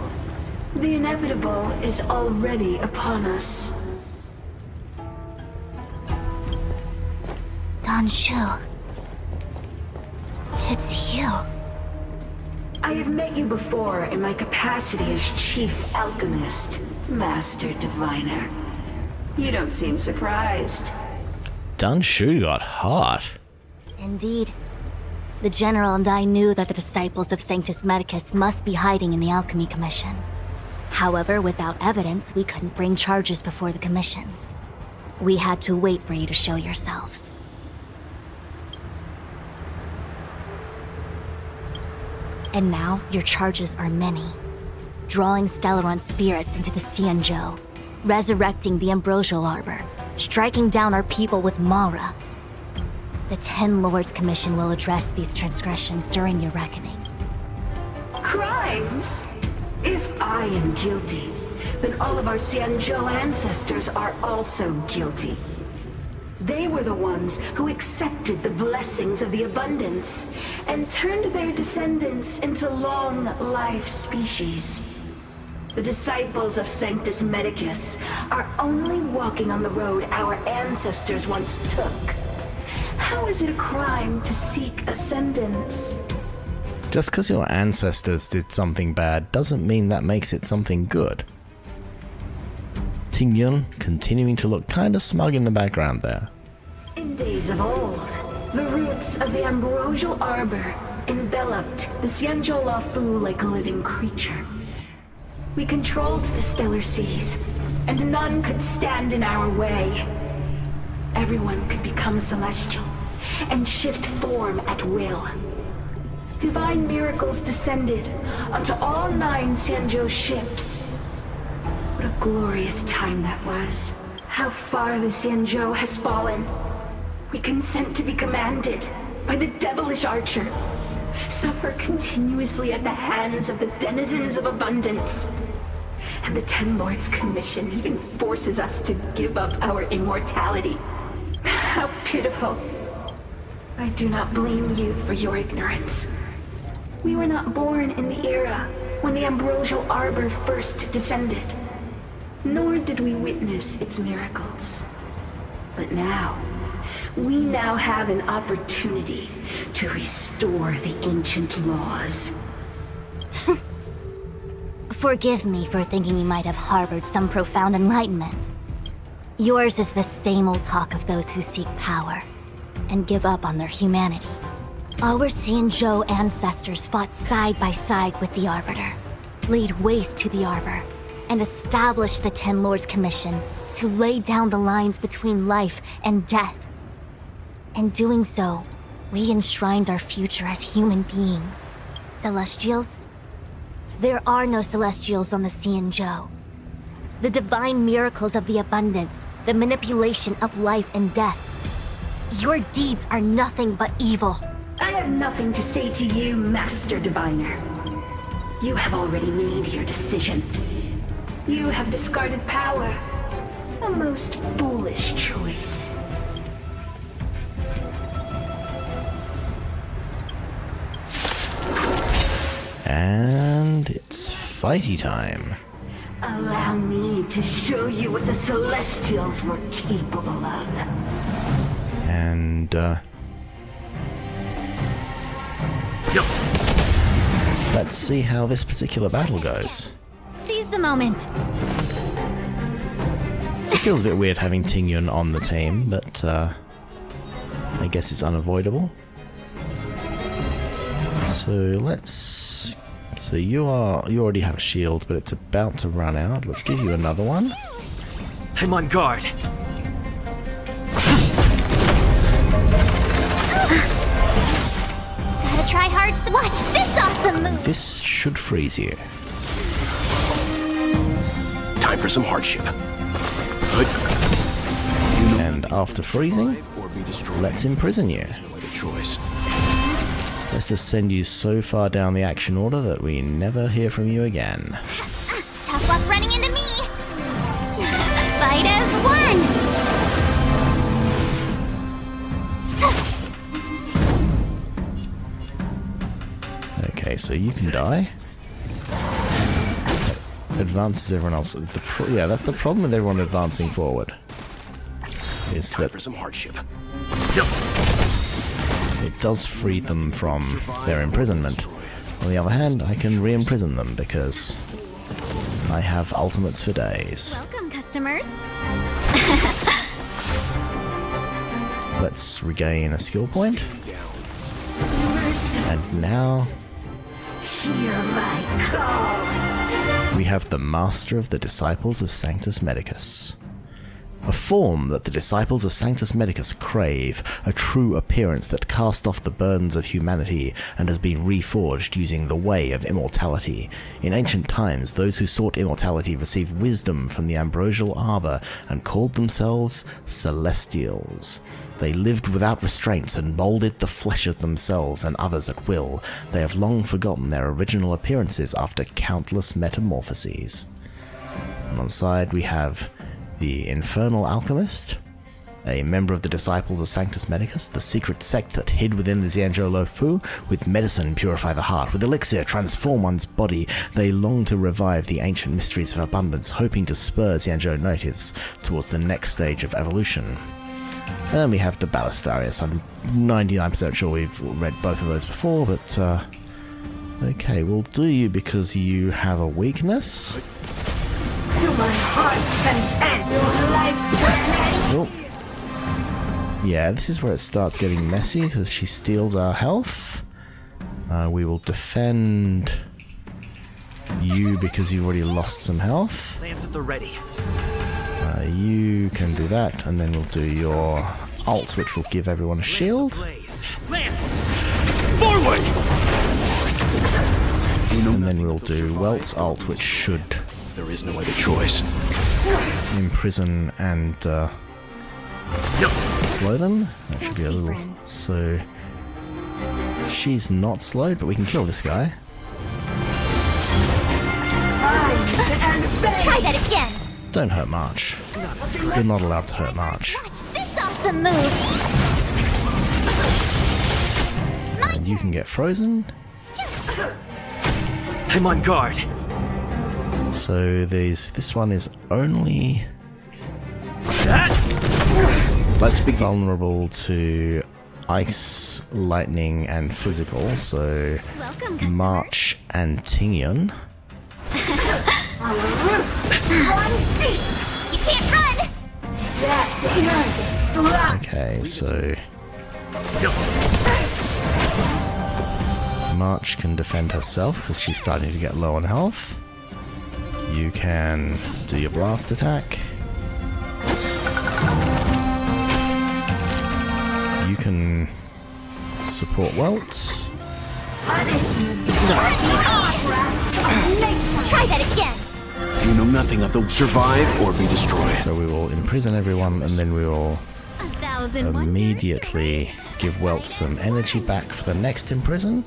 The inevitable is already upon us. Dan Shu. It's you. I have met you before in my capacity as Chief Alchemist, Master Diviner. You don't seem surprised. Dan Shu got hot. Indeed. The General and I knew that the disciples of Sanctus Medicus must be hiding in the Alchemy Commission. However, without evidence, we couldn't bring charges before the commissions. We had to wait for you to show yourselves. And now, your charges are many. Drawing Stellaron spirits into the Xianzhou, resurrecting the Ambrosial Arbor, striking down our people with Mara. The Ten Lords Commission will address these transgressions during your reckoning. Crimes? If I am guilty, then all of our Xianzhou ancestors are also guilty. They were the ones who accepted the blessings of the abundance and turned their descendants into long-life species. The disciples of Sanctus Medicus are only walking on the road our ancestors once took. How is it a crime to seek ascendance? Just because your ancestors did something bad doesn't mean that makes it something good. Ting Yun continuing to look kinda smug in the background there. In days of old, the roots of the ambrosial arbor enveloped the Xianzhou Lafu like a living creature. We controlled the stellar seas, and none could stand in our way. Everyone could become celestial and shift form at will. Divine miracles descended onto all 9 Xianzhou ships. What a glorious time that was. How far the Xianzhou has fallen. We consent to be commanded by the devilish archer. Suffer continuously at the hands of the denizens of abundance. And the Ten Lords Commission even forces us to give up our immortality. How pitiful. I do not blame you for your ignorance. We were not born in the era when the ambrosial arbor first descended, nor did we witness its miracles. But now, we now have an opportunity to restore the ancient laws. Forgive me for thinking you might have harbored some profound enlightenment. Yours is the same old talk of those who seek power and give up on their humanity. Our Xianzhou ancestors fought side by side with the Arbiter, laid waste to the Arbor, and established the Ten Lords Commission to lay down the lines between life and death. In doing so, we enshrined our future as human beings. Celestials? There are no Celestials on the Xianzhou. The divine miracles of the abundance, the manipulation of life and death. Your deeds are nothing but evil. I have nothing to say to you, Master Diviner. You have already made your decision. You have discarded power. A most foolish choice. And it's fighty time. Allow me to show you what the Celestials were capable of. And, let's see how this particular battle goes. Seize the moment. It feels a bit weird having Ting Yun on the team, but, I guess it's unavoidable. So let's... So you already have a shield, but it's about to run out. Let's give you another one. I'm on guard. Gotta try hard. Watch this awesome move. This should freeze you. Time for some hardship. And after freezing, let's imprison you. Let's just send you so far down the action order that we never hear from you again. Tough luck running into me. Fight as one. Okay, so you can die. Advances everyone else. Yeah, that's the problem with everyone advancing forward. Is Time that for some hardship. it does free them from their imprisonment. On the other hand, I can re-imprison them because I have ultimates for days. Welcome, customers. Let's regain a skill point. And now Hear my call. we have the Master of the Disciples of Sanctus Medicus. a form that the disciples of Sanctus Medicus crave, a true appearance that casts off the burdens of humanity and has been reforged using the way of immortality. In ancient times, those who sought immortality received wisdom from the ambrosial arbor and called themselves Celestials. They lived without restraints and molded the flesh of themselves and others at will. They have long forgotten their original appearances after countless metamorphoses. And on the side we have the Infernal Alchemist, a member of the Disciples of Sanctus Medicus, the secret sect that hid within the Xianzhou Luofu. With medicine purify the heart, with elixir transform one's body. They long to revive the ancient mysteries of abundance, hoping to spur Xianzhou natives towards the next stage of evolution. And then we have the Ballistarius. I'm 99% sure we've read both of those before, but okay, we'll do you because you have a weakness. To my heart's content, your life. Oh. Yeah, this is where it starts getting messy because she steals our health. We will defend you because you've already lost some health. Lance at the ready. You can do that, and then we'll do your ult, which will give everyone a shield. Lance! Forward! And then we'll do Welt's ult, which should... There is no other choice. Imprison and slow them. That should be a little... So... She's not slowed, but we can kill this guy. Try that again! Don't hurt March. You're not allowed to hurt March. Watch this awesome move! And you can get frozen. I'm on guard. So this one is only vulnerable to ice, lightning, and physical. So March and Tingyun. You can't run! Okay, so March can defend herself because she's starting to get low on health. You can do your blast attack. You can support Welt. Try that again! You know nothing of the survive or be destroyed. So we will imprison everyone, and then we will 1,000 immediately give Welt some energy back for the next imprison,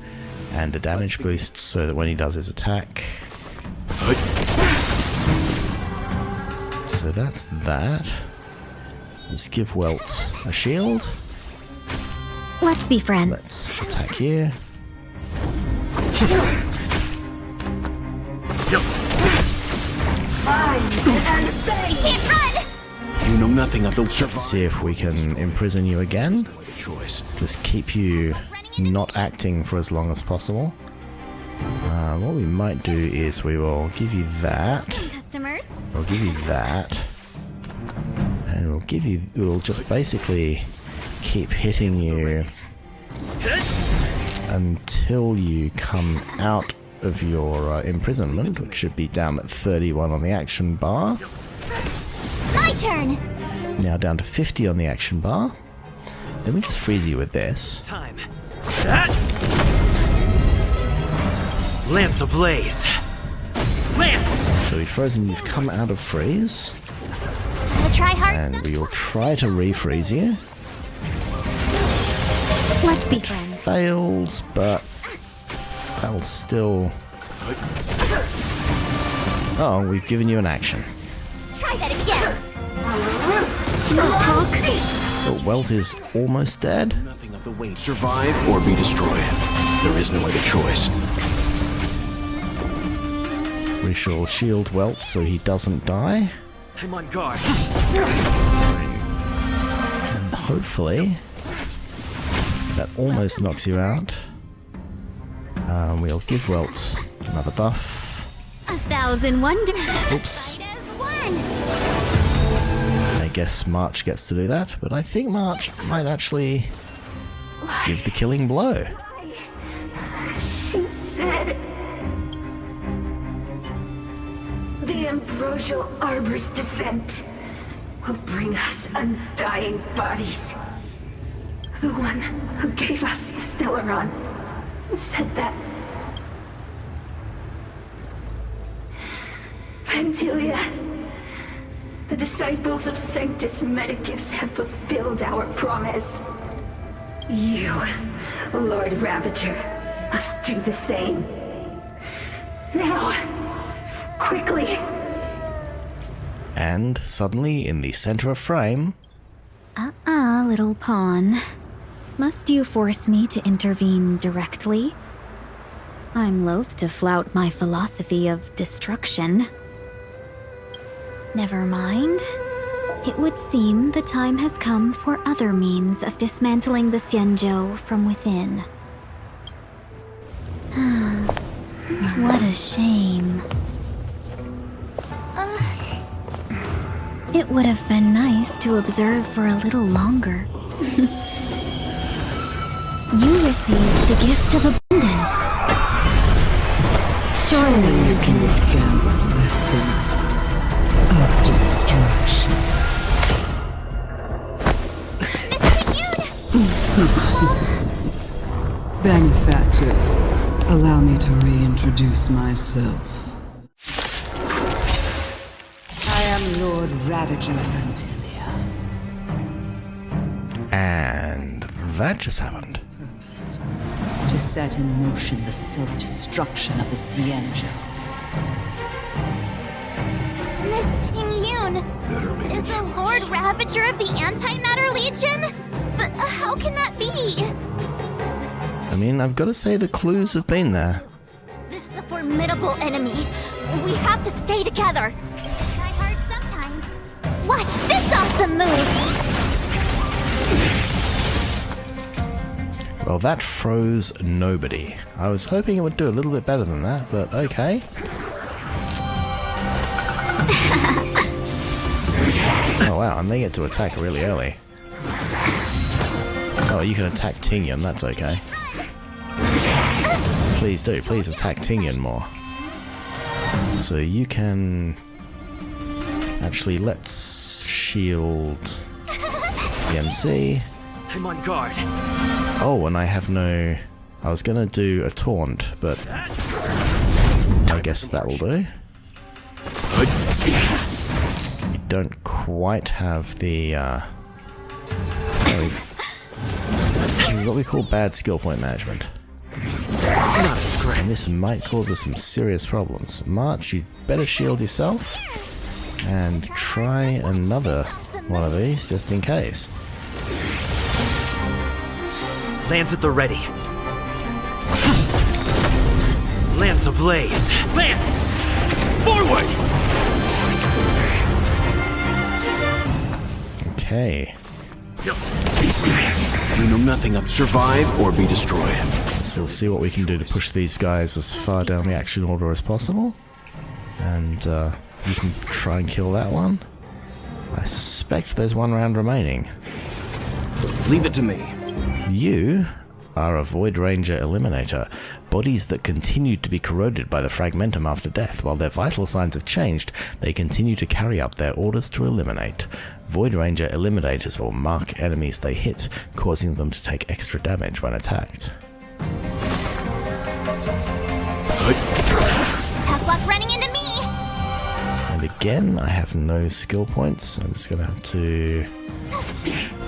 and a damage boost so that when he does his attack... So that's that. Let's give Welt a shield. Let's be friends. Let's attack here. You can't run! You know nothing of the survive. Let's see if we can imprison you again. Just keep you not acting for as long as possible. What we might do is we will give you that. Customers? We'll give you that. And we'll just basically keep hitting you until you come out of your imprisonment, which should be down at 31 on the action bar. My turn! Now down to 50 on the action bar. Then we just freeze you with this. Time. Lance ablaze. Lance! So we've frozen, you've come out of freeze. Wanna try hard? And we will try to refreeze you. Let's be friends. Fails, but that will still... Oh, we've given you an action. Try that again! But Welt is almost dead. Nothing of the weight. Survive or be destroyed. There is no other choice. We shall shield Welt so he doesn't die. I'm on guard. And hopefully that almost knocks you out. We'll give Welt another buff. 1,000 wonder. Oops. I guess March gets to do that, but I think March might actually give the killing blow. She said... The Ambrosial Arbor's descent will bring us undying bodies. The one who gave us the Stellaron said that Pantilia, the disciples of Sanctus Medicus have fulfilled our promise. You, Lord Ravager, must do the same. Now, quickly. And suddenly, in the center of frame... Little pawn. Must you force me to intervene directly? I'm loath to flout my philosophy of destruction. Never mind. It would seem the time has come for other means of dismantling the Xianzhou from within. What a shame. It would have been nice to observe for a little longer. You received the gift of abundance. Surely you can withstand the lesson of destruction. Benefactors, allow me to reintroduce myself. I am Lord Ravager Fantilia. And that just happened. Purpose to set in motion the self-destruction of the Xianzhou. Miss Ting-Yun, is the Lord Ravager of the Antimatter Legion? But how can that be? I mean, I've got to say the clues have been there. This is a formidable enemy. We have to stay together. Try hard sometimes. Watch this awesome move! Well, that froze nobody. I was hoping it would do a little bit better than that, but okay. Oh wow, and they get to attack really early. Oh, you can attack Ting-Yun, that's okay. Please do, please attack Ting-Yun more. So you can... Actually, let's shield the MC. I'm on guard. Oh, and I have no... I was gonna do a taunt, but... I guess that will do. You don't quite have the, this is what we call bad skill point management. And this might cause us some serious problems. March, you'd better shield yourself. And try another one of these, just in case. Lance at the ready. Lance ablaze. Lance! Forward! Okay. We know nothing of survive or be destroyed. So we'll see what we can do to push these guys as far down the action order as possible. And you can try and kill that one. I suspect there's one round remaining. Leave it to me. You are a Void Ranger Eliminator. Bodies that continued to be corroded by the fragmentum after death. While their vital signs have changed, they continue to carry out their orders to eliminate. Void Ranger Eliminators will mark enemies they hit, causing them to take extra damage when attacked. Tough luck running into me! And again, I have no skill points. I'm just going to have to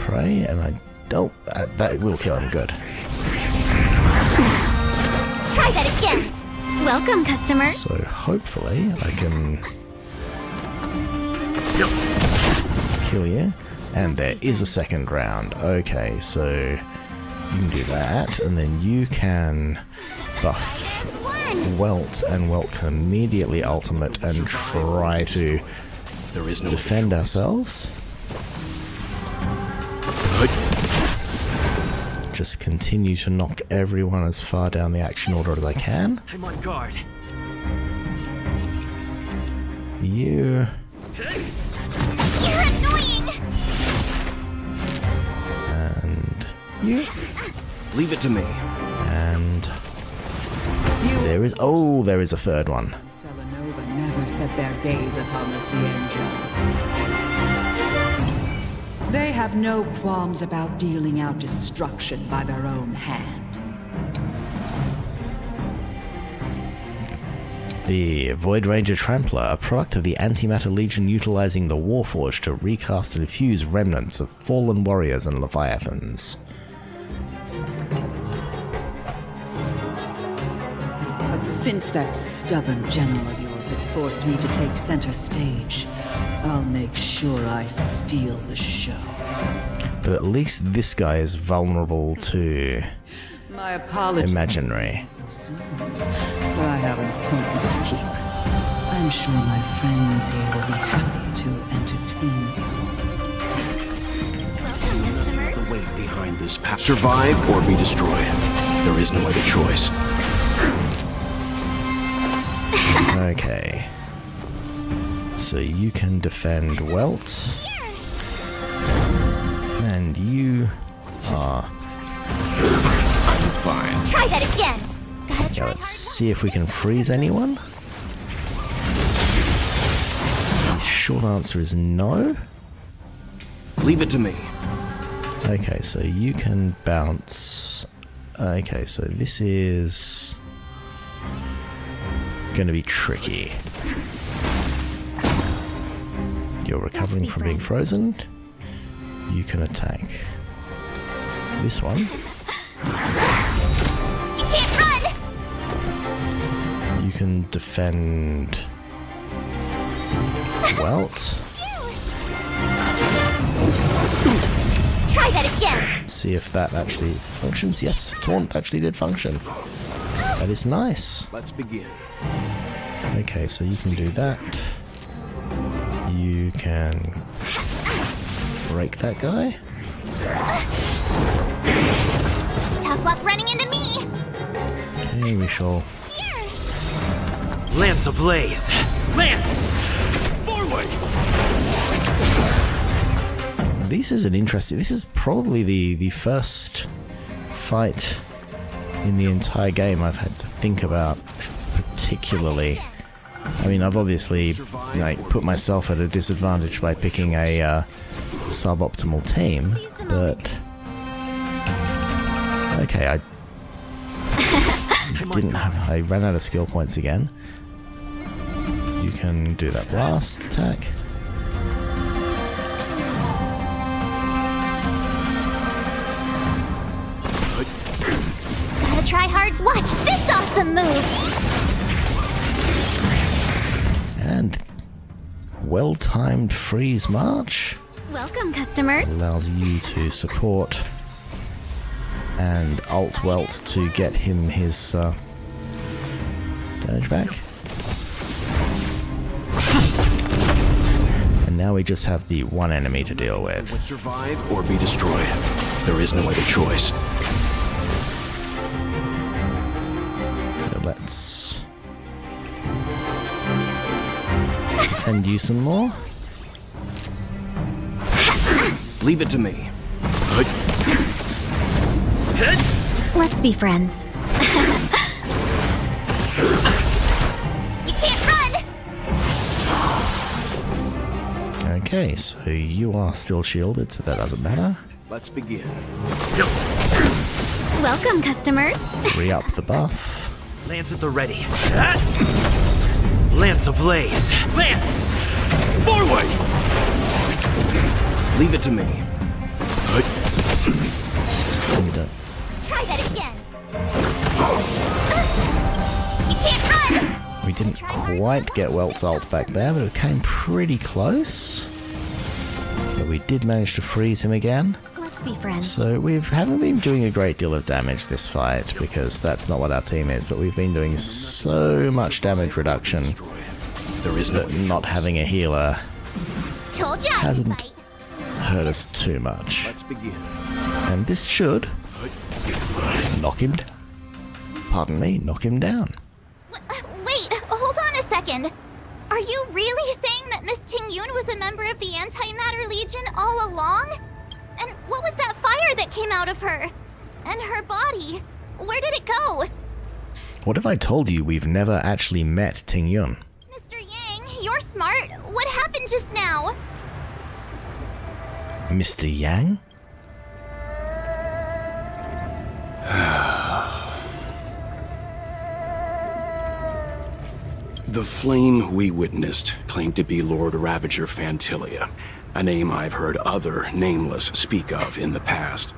pray, and I don't... that will kill him, good. Try that again! Welcome, customer. So hopefully I can kill you. And there is a second round. Okay, so you can do that, and then you can buff Welt, and Welt can immediately ultimate and try to defend ourselves. Just continue to knock everyone as far down the action order as I can. I'm on guard. You... You're annoying! And... you... Leave it to me. And... there is... oh, there is a third one. Selenova never set their gaze upon the Xianzhou. have no qualms about dealing out destruction by their own hand. The Void Ranger Trampler, a product of the Antimatter Legion utilizing the Warforged to recast and fuse remnants of fallen warriors and leviathans. But since that stubborn general of yours has forced me to take center stage, I'll make sure I steal the show. But at least this guy is vulnerable to My apologies. imaginary. So soon, but I have an appointment to keep. I'm sure my friends here will be happy to entertain you. The weight behind this path. Survive or be destroyed. There is no other choice. Okay. So you can defend Welt. And you are... I'm fine. Try that again. Yeah, let's see if we can freeze anyone. Short answer is no. Leave it to me. Okay, so you can bounce. Okay, so this is going to be tricky. You're recovering from being frozen. You can attack this one. You can't run! You can defend Welt. Try that again! See if that actually functions. Yes, Taunt actually did function. That is nice. Let's begin. Okay, so you can do that. You can break that guy. Tough luck running into me! Okay, we shall... Lance ablaze! Lance! Forward! This is an interesting... This is probably the first fight in the entire game I've had to think about particularly. I mean, I've obviously put myself at a disadvantage by picking a suboptimal team, but... Okay, I ran out of skill points again. You can do that blast attack. Gotta try hard. Watch this awesome move! And well-timed freeze march Welcome, customers. allows you to support and alt Welt to get him his damage back. And now we just have the one enemy to deal with. Would survive or be destroyed. There is no other choice. So let's defend you some more. Leave it to me. Let's be friends. You can't run! Okay, so you are still shielded, so that doesn't matter. Let's begin. Welcome, customers. Re-up the buff. Lance at the ready. Lance ablaze! Lance! Forward! Leave it to me. And, Try that again! You can't run! we didn't quite get Welt's ult back there, but it came pretty close. But we did manage to freeze him again. Let's be friends. So we haven't been doing a great deal of damage this fight, because that's not what our team is, but we've been doing so much damage reduction There is no that not having a healer Told ya! hasn't hurt us too much. Let's begin. And this should knock him knock him down. Wait, hold on a second. Are you really saying that Miss Ting-Yun was a member of the Antimatter Legion all along? And what was that fire that came out of her? And her body? Where did it go? What if I told you we've never actually met Ting-Yun? Mr. Yang, you're smart. What happened just now? Mr. Yang? The flame we witnessed claimed to be Lord Ravager Fantilia, a name I've heard other Nameless speak of in the past.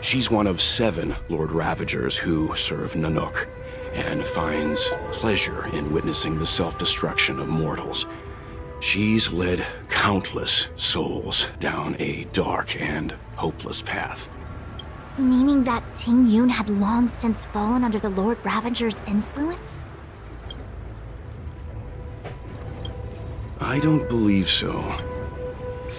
She's one of 7 Lord Ravagers who serve Nanook, and finds pleasure in witnessing the self-destruction of mortals. She's led countless souls down a dark and hopeless path. Meaning that Ting Yun had long since fallen under the Lord Ravager's influence? I don't believe so.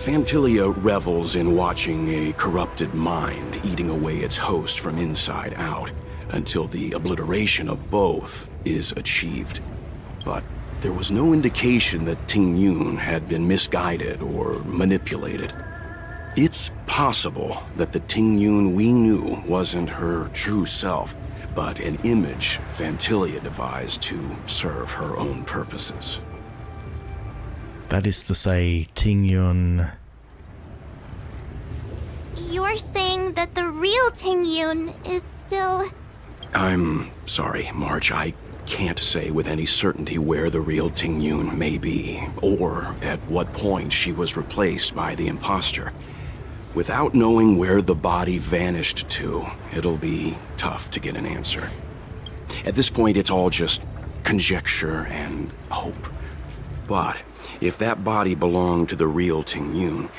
Fantilia revels in watching a corrupted mind eating away its host from inside out, until the obliteration of both is achieved. But there was no indication that Ting Yun had been misguided or manipulated. It's possible that the Ting Yun we knew wasn't her true self, but an image Fantilia devised to serve her own purposes. That is to say, Ting Yun... You're saying that the real Ting Yun is still... I'm sorry, March. I can't say with any certainty where the real Ting Yun may be, or at what point she was replaced by the imposter. Without knowing where the body vanished to, it'll be tough to get an answer. At this point, it's all just conjecture and hope. But if that body belonged to the real Ting Yun,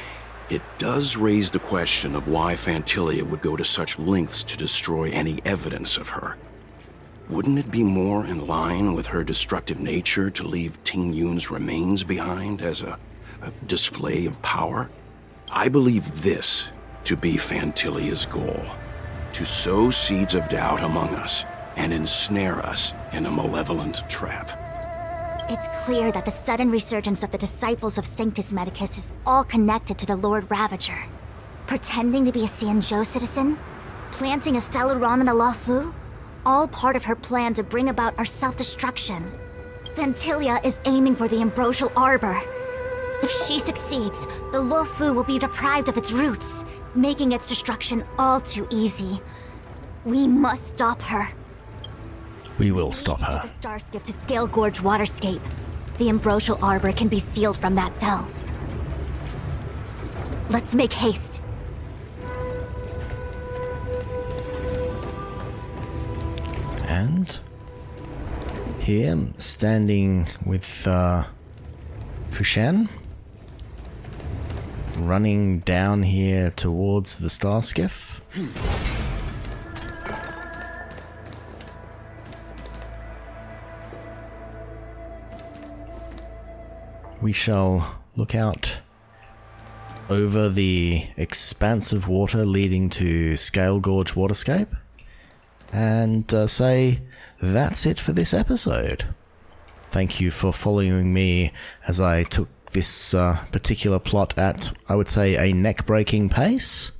it does raise the question of why Fantilia would go to such lengths to destroy any evidence of her. Wouldn't it be more in line with her destructive nature to leave Ting Yun's remains behind as a display of power? I believe this to be Fantilia's goal, to sow seeds of doubt among us and ensnare us in a malevolent trap. It's clear that the sudden resurgence of the disciples of Sanctus Medicus is all connected to the Lord Ravager. Pretending to be a Xianzhou citizen, planting a Stellaron in the Luofu, all part of her plan to bring about our self-destruction. Fantilia is aiming for the Ambrosial Arbor. If she succeeds, the Luofu will be deprived of its roots, making its destruction all too easy. We must stop her. We will stop her. The Starskiff to Scale Gorge Waterscape. The Ambrosial Arbor can be sealed from that delve. Let's make haste. And here, standing with Fu Xuan, running down here towards the Starskiff. We shall look out over the expanse of water leading to Scale Gorge Waterscape and say that's it for this episode. Thank you for following me as I took this particular plot at, I would say, a neck-breaking pace.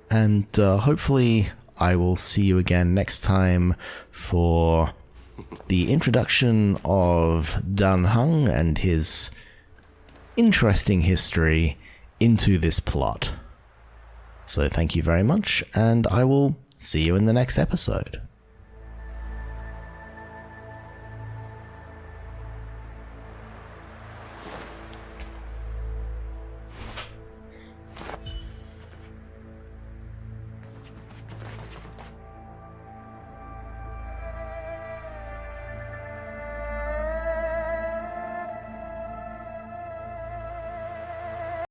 And hopefully I will see you again next time for the introduction of Dan Heng and his interesting history into this plot. So thank you very much, and I will see you in the next episode.